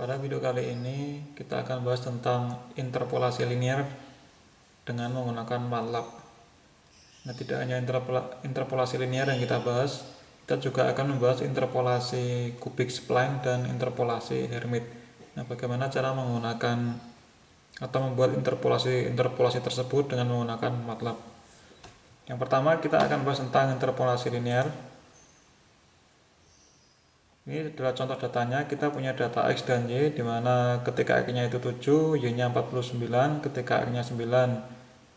Pada video kali ini kita akan bahas tentang interpolasi linear dengan menggunakan MATLAB. Nah, tidak hanya interpolasi linear yang kita bahas, kita juga akan membahas interpolasi kubik spline dan interpolasi Hermite. Nah, bagaimana cara menggunakan atau membuat interpolasi tersebut dengan menggunakan MATLAB. Yang pertama kita akan bahas tentang interpolasi linear. Ini adalah contoh datanya. Kita punya data X dan Y, di mana ketika X-nya itu 7, Y-nya 49, ketika X-nya 9,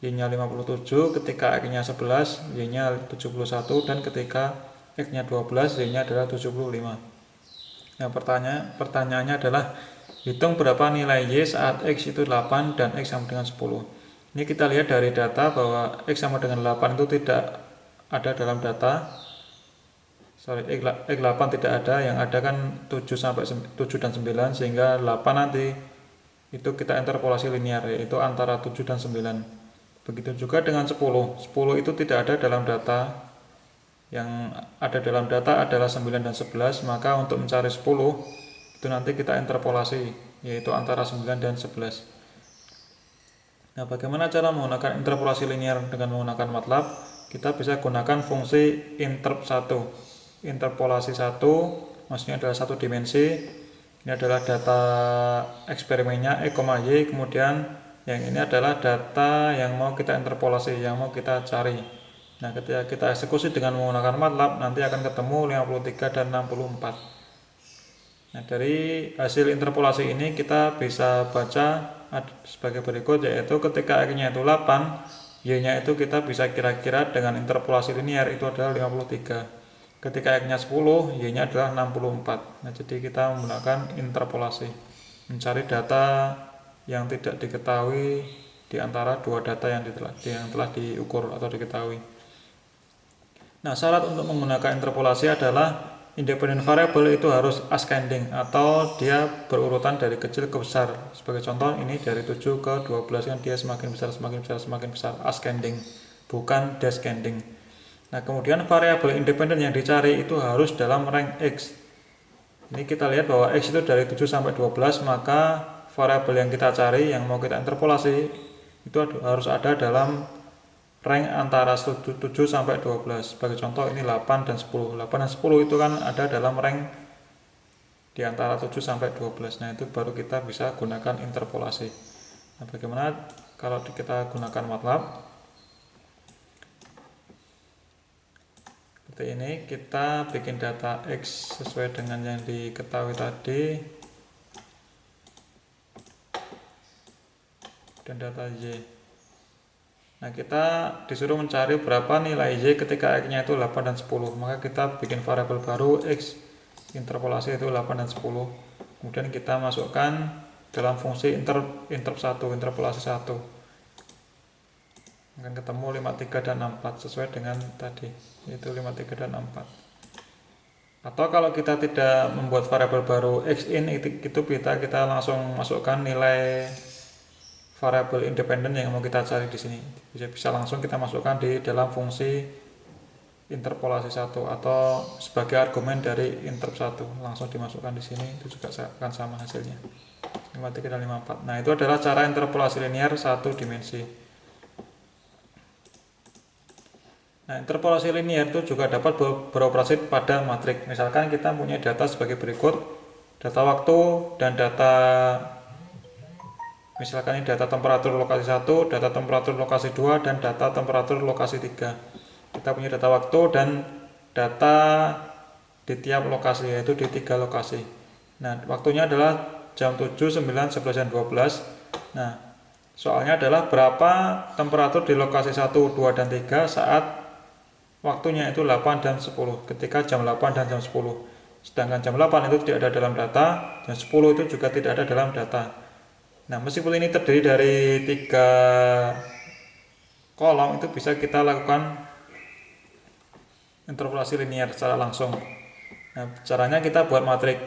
Y-nya 57, ketika X-nya 11, Y-nya 71, dan ketika X-nya 12, Y-nya adalah 75. Nah, pertanyaannya adalah hitung berapa nilai Y saat X itu 8 dan X sama dengan 10. Ini kita lihat dari data bahwa X sama dengan 8 itu tidak ada dalam data. X8 tidak ada, yang ada kan 7 dan 9, sehingga 8 nanti itu kita interpolasi linear, yaitu antara 7 dan 9. Begitu juga dengan 10 itu tidak ada dalam data. Yang ada dalam data adalah 9 dan 11, maka untuk mencari 10 itu nanti kita interpolasi, yaitu antara 9 dan 11. Nah, bagaimana cara menggunakan interpolasi linear dengan menggunakan MATLAB? Kita bisa gunakan fungsi interp1. Interpolasi 1 maksudnya adalah satu dimensi. Ini adalah data eksperimennya X, Y, kemudian yang ini adalah data yang mau kita interpolasi, yang mau kita cari. Nah, ketika kita eksekusi dengan menggunakan MATLAB, nanti akan ketemu 53 dan 64. Nah, dari hasil interpolasi ini kita bisa baca sebagai berikut, yaitu ketika X-nya itu 8, Y-nya itu kita bisa kira-kira dengan interpolasi linear itu adalah 53. Ketika X-nya 10, Y-nya adalah 64. Nah, jadi kita menggunakan interpolasi, mencari data yang tidak diketahui di antara dua data yang telah diukur atau diketahui. Nah, syarat untuk menggunakan interpolasi adalah independent variable itu harus ascending atau dia berurutan dari kecil ke besar. Sebagai contoh, ini dari 7 ke 12 kan dia semakin besar, ascending, bukan descending. Nah, kemudian variabel independen yang dicari itu harus dalam rank X. Ini kita lihat bahwa X itu dari 7 sampai 12, maka variabel yang kita cari, yang mau kita interpolasi, itu harus ada dalam rank antara 7 sampai 12. Sebagai contoh, ini 8 dan 10. 8 dan 10 itu kan ada dalam rank di antara 7 sampai 12. Nah, itu baru kita bisa gunakan interpolasi. Nah, bagaimana kalau kita gunakan MATLAB? Seperti ini, kita bikin data X sesuai dengan yang diketahui tadi, dan data Y. Nah, kita disuruh mencari berapa nilai Y ketika X-nya itu 8 dan 10. Maka kita bikin variabel baru X, interpolasi itu 8 dan 10. Kemudian kita masukkan dalam fungsi interpolasi 1. Akan ketemu 53 dan 64 sesuai dengan tadi, yaitu 53 dan 64. Atau kalau kita tidak membuat variabel baru X in, itu kita langsung masukkan nilai variabel independen yang mau kita cari di sini. Bisa langsung kita masukkan di dalam fungsi interpolasi 1 atau sebagai argumen dari interp1 langsung dimasukkan di sini, itu juga akan sama hasilnya, 53 dan 54. Nah, itu adalah cara interpolasi linear satu dimensi. Nah, interpolasi linear itu juga dapat beroperasi pada matriks. Misalkan kita punya data sebagai berikut, data waktu dan data, misalkan ini data temperatur lokasi 1, data temperatur lokasi 2, dan data temperatur lokasi 3. Kita punya data waktu dan data di tiap lokasi, yaitu di 3 lokasi. Nah, waktunya adalah jam 7, 9, 11, dan 12. Nah, soalnya adalah berapa temperatur di lokasi 1, 2, dan 3 saat waktunya itu 8 dan 10, ketika jam 8 dan jam 10. Sedangkan jam 8 itu tidak ada dalam data, dan 10 itu juga tidak ada dalam data. Nah, meskipun ini terdiri dari 3 kolom, itu bisa kita lakukan interpolasi linear secara langsung. Nah, caranya kita buat matriks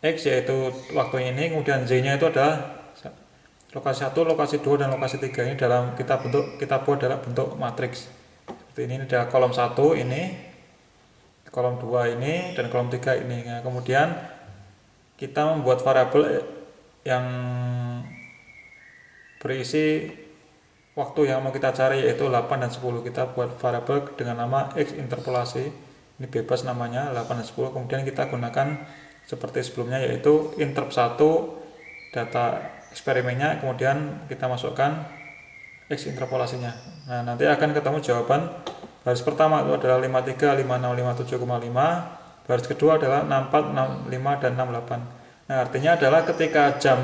X, yaitu waktunya ini, kemudian Z-nya itu adalah lokasi 1, lokasi 2, dan lokasi 3. Ini dalam kita buat dalam bentuk matriks. Ini ada kolom 1 ini, kolom 2 ini, dan kolom 3 ini. Nah, kemudian kita membuat variabel yang berisi waktu yang mau kita cari, yaitu 8 dan 10. Kita buat variabel dengan nama X interpolasi, ini bebas namanya 8 dan 10. Kemudian kita gunakan seperti sebelumnya, yaitu interp 1 data eksperimennya, kemudian kita masukkan X interpolasinya. Nah, nanti akan ketemu jawaban. Baris pertama itu adalah 53, 56, 57,5. Baris kedua adalah 64, 65, dan 68. Nah, artinya adalah ketika jam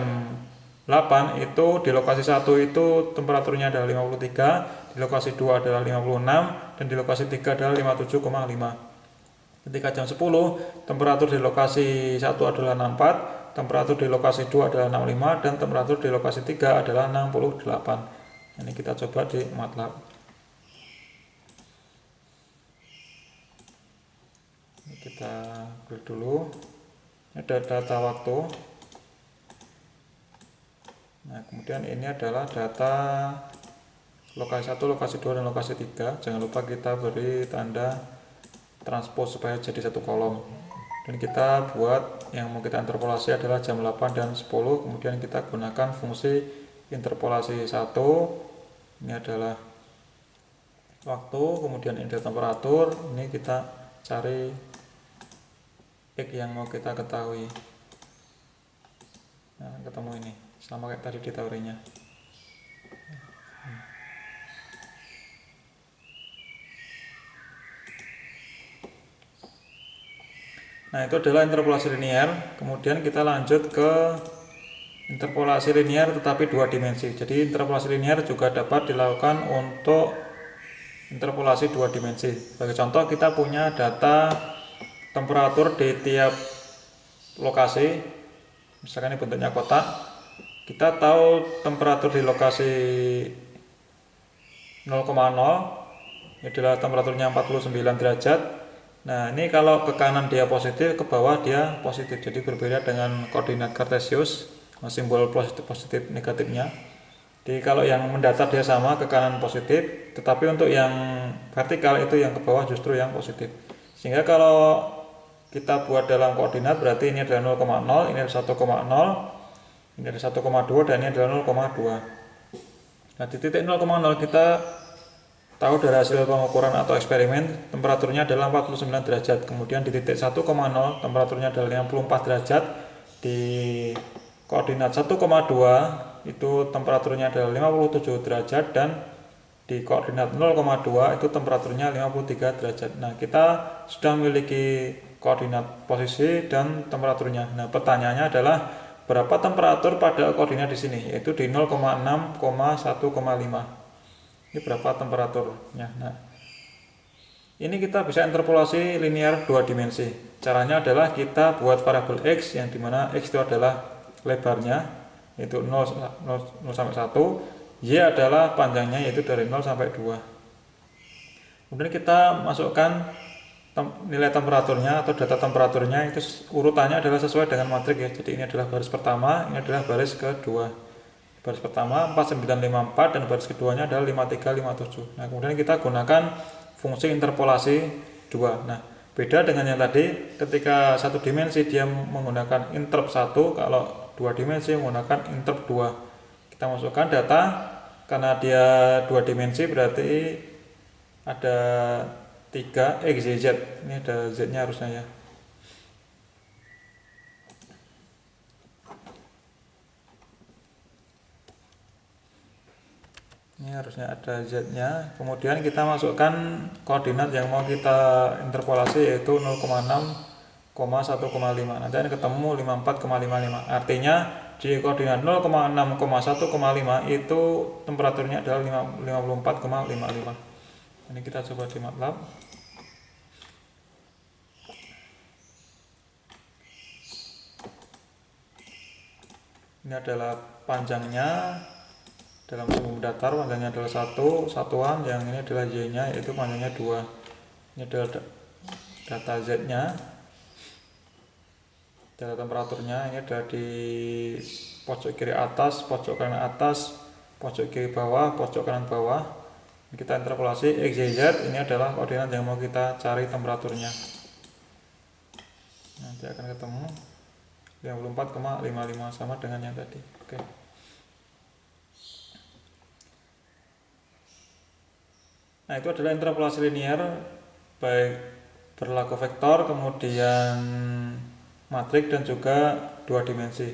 8 itu di lokasi 1 itu temperaturnya adalah 53, di lokasi 2 adalah 56, dan di lokasi 3 adalah 57,5. Ketika jam 10, temperatur di lokasi 1 adalah 64, temperatur di lokasi 2 adalah 65, dan temperatur di lokasi 3 adalah 68. Ini kita coba di MATLAB. Ini kita klik dulu. Ini ada data waktu. Nah, kemudian ini adalah data lokasi 1, lokasi 2, dan lokasi 3. Jangan lupa kita beri tanda transpose supaya jadi satu kolom. Dan kita buat yang mau kita interpolasi adalah jam 8 dan 10. Kemudian kita gunakan fungsi interpolasi 1. Ini adalah waktu, kemudian ini adalah temperatur. Ini kita cari X yang mau kita ketahui. Nah, ketemu ini, sama kayak tadi di teorinya. Nah, itu adalah interpolasi linear. Kemudian kita lanjut ke interpolasi linear tetapi 2 dimensi. Jadi interpolasi linear juga dapat dilakukan untuk interpolasi 2 dimensi. Sebagai contoh, kita punya data temperatur di tiap lokasi. Misalkan ini bentuknya kotak. Kita tahu temperatur di lokasi 0,0, ini adalah temperaturnya 49 derajat. Nah, ini kalau ke kanan dia positif, ke bawah dia positif. Jadi berbeda dengan koordinat kartesius, simbol positif negatifnya. Jadi kalau yang mendatar dia sama, ke kanan positif, tetapi untuk yang vertikal itu yang ke bawah justru yang positif. Sehingga kalau kita buat dalam koordinat, berarti ini adalah 0,0, ini adalah 1,0, ini adalah 1,2, dan ini adalah 0,2. Nah, di titik 0,0 kita tahu dari hasil pengukuran atau eksperimen temperaturnya adalah 49 derajat. Kemudian di titik 1,0 temperaturnya adalah 54 derajat. Di koordinat 1,2 itu temperaturnya adalah 57 derajat, dan di koordinat 0,2 itu temperaturnya 53 derajat. Nah, kita sudah memiliki koordinat posisi dan temperaturnya. Nah, pertanyaannya adalah berapa temperatur pada koordinat di sini, yaitu di 0,6,1,5. Ini berapa temperaturnya. Nah, ini kita bisa interpolasi linear 2 dimensi. Caranya adalah kita buat variabel X, yang dimana X itu adalah lebarnya, yaitu 0 sampai 1, Y adalah panjangnya, yaitu dari 0 sampai 2. Kemudian kita masukkan nilai temperaturnya atau data temperaturnya, itu urutannya adalah sesuai dengan matriks ya. Jadi ini adalah baris pertama, ini adalah baris kedua. Baris pertama 4954 dan baris keduanya adalah 5357. Nah, kemudian kita gunakan fungsi interpolasi 2. Nah, beda dengan yang tadi, ketika satu dimensi dia menggunakan interp 1, kalau 2 dimensi menggunakan interp 2. Kita masukkan data, karena dia 2 dimensi berarti ada 3 X, Y, Z. Ini ada Z-nya harusnya ya. Ini harusnya ada Z-nya. Kemudian kita masukkan koordinat yang mau kita interpolasi, yaitu 0,6,1,5. Nanti ini ketemu 54,55. Artinya di koordinat 0,6,1,5 itu temperaturnya adalah 54,55. Ini kita coba di MATLAB. Ini adalah panjangnya. Dalam sumbu datar panjangnya adalah 1 satuan, yang ini adalah Y-nya, yaitu panjangnya 2. Ini adalah data Z-nya. Data temperaturnya ini ada di pojok kiri atas, pojok kanan atas, pojok kiri bawah, pojok kanan bawah. Kita interpolasi X, Y, Z. Ini adalah koordinat yang mau kita cari temperaturnya. Nanti akan ketemu. 54,55 sama dengan yang tadi. Oke. Nah, itu adalah interpolasi linear baik berlaku vektor, kemudian matrik dan juga dua dimensi.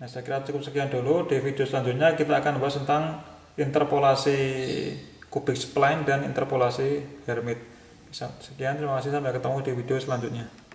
Nah, saya kira cukup sekian dulu. Di video selanjutnya kita akan bahas tentang interpolasi kubik spline dan interpolasi Hermite. Sekian, terima kasih, sampai ketemu di video selanjutnya.